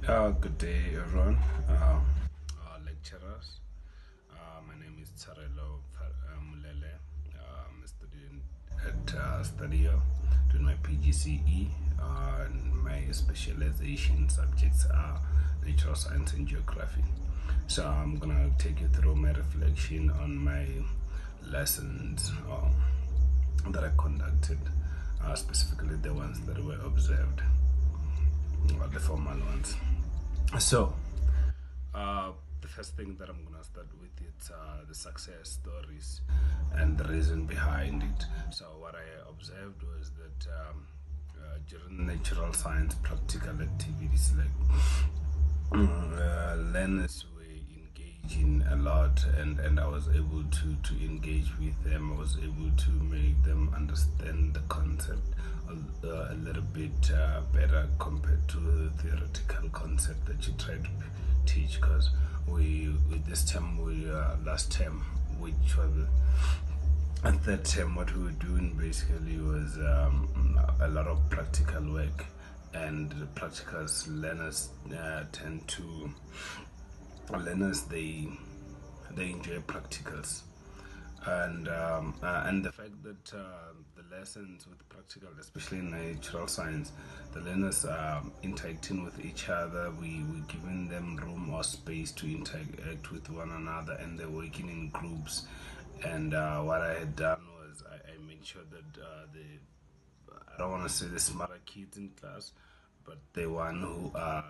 Good day, everyone. Lecturers. My name is Tsarelo Mulele. I'm a student at Stadio doing my PGCE. And my specialization subjects are natural science and geography. So I'm gonna take you through my reflection on my lessons that I conducted, specifically the ones that were observed, or the formal ones. So, the first thing that I'm gonna start with is the success stories and the reason behind it. So, what I observed was that during natural science practical activities, like learners were engaging a lot, and I was able to engage with them. I was able to make them understand the concept a little bit better compared to the theoretical concept that you try to teach. Because we with this term, we last term, which was and third term, what we were doing basically was a lot of practical work, and the practicals learners tend to learners they enjoy practicals, and the fact that the lessons with practical, especially in natural science, the learners are interacting with each other. We giving them room or space to interact with one another, and they're working in groups. And what I had done was I made sure that I don't want to say the smarter kids in class, but the one who are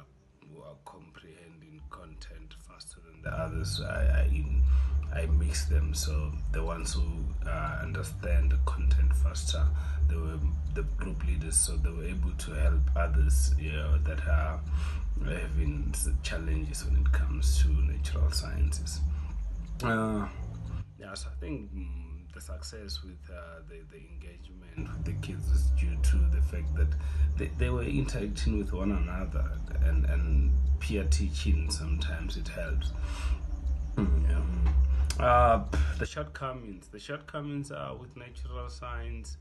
comprehending content faster than the others. I mix them, so the ones who understand the content faster, they were the group leaders, so they were able to help others, that are having challenges when it comes to natural sciences. Yes, I think the success with the engagement with the kids is due to the fact that they were interacting with one another, and peer teaching sometimes it helps. Yeah. The shortcomings are with natural science.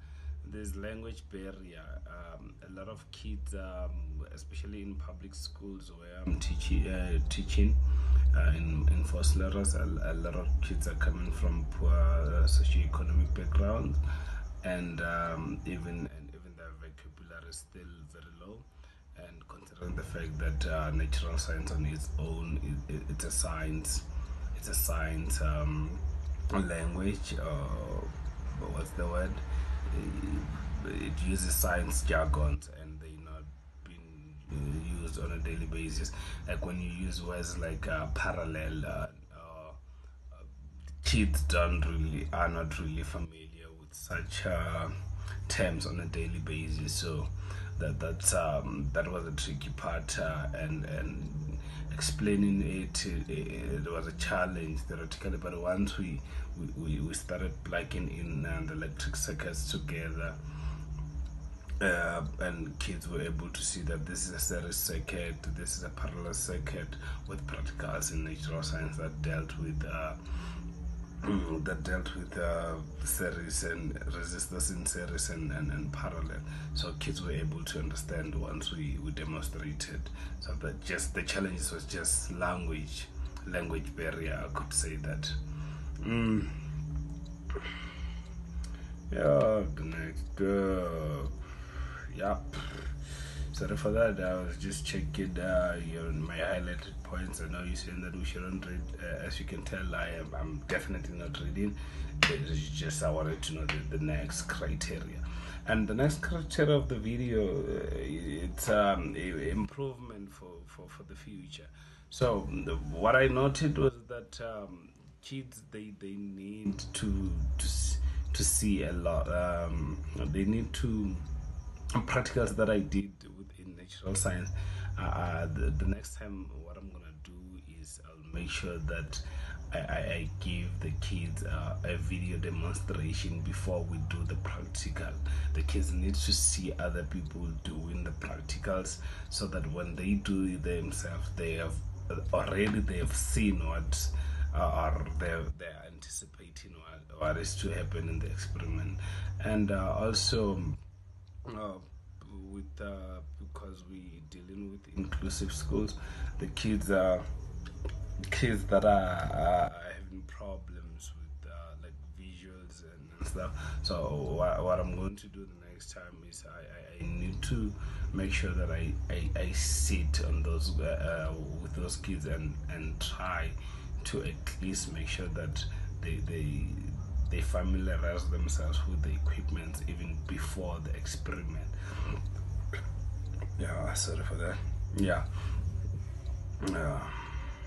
There's language barrier. A lot of kids, especially in public schools where I'm teaching in Vosloorus, a lot of kids are coming from poor socioeconomic backgrounds, and even their vocabulary is still very low. And considering the fact that natural science on its own, it's a science, language, what's the word? It uses science jargons, and they not being used on a daily basis. Like when you use words like parallel, kids don't really are not really familiar with such terms on a daily basis. So that was a tricky part, and explaining it was a challenge theoretically. But once we started plugging in the electric circuits together, and kids were able to see that this is a series circuit, this is a parallel circuit, with practicals in natural science that dealt with series and resistors in series and parallel. So kids were able to understand once we demonstrated. So that just the challenges was just language barrier, I could say that. Yeah, the next yep. Sorry for that. I was just checking my highlighted points. I know you're saying that we shouldn't read. As you can tell, I'm definitely not reading. It's just I wanted to know the next criteria. And the next criteria of the video, it's improvement for the future. So what I noted was that kids they need to see a lot. They need to practicals that I did within natural science. The next time, what I'm gonna do is I'll make sure that I give the kids a video demonstration before we do the practical. The kids need to see other people doing the practicals, so that when they do it themselves, they have seen what or they're anticipating what is to happen in the experiment. And also, uh, with because we dealing with inclusive schools. The kids that are having problems with like visuals and stuff. So what I'm going to do the next time is I need to make sure that I sit on those with those kids and try to at least make sure that they familiarize themselves with the equipment even before the experiment. Yeah, sorry for that. Yeah.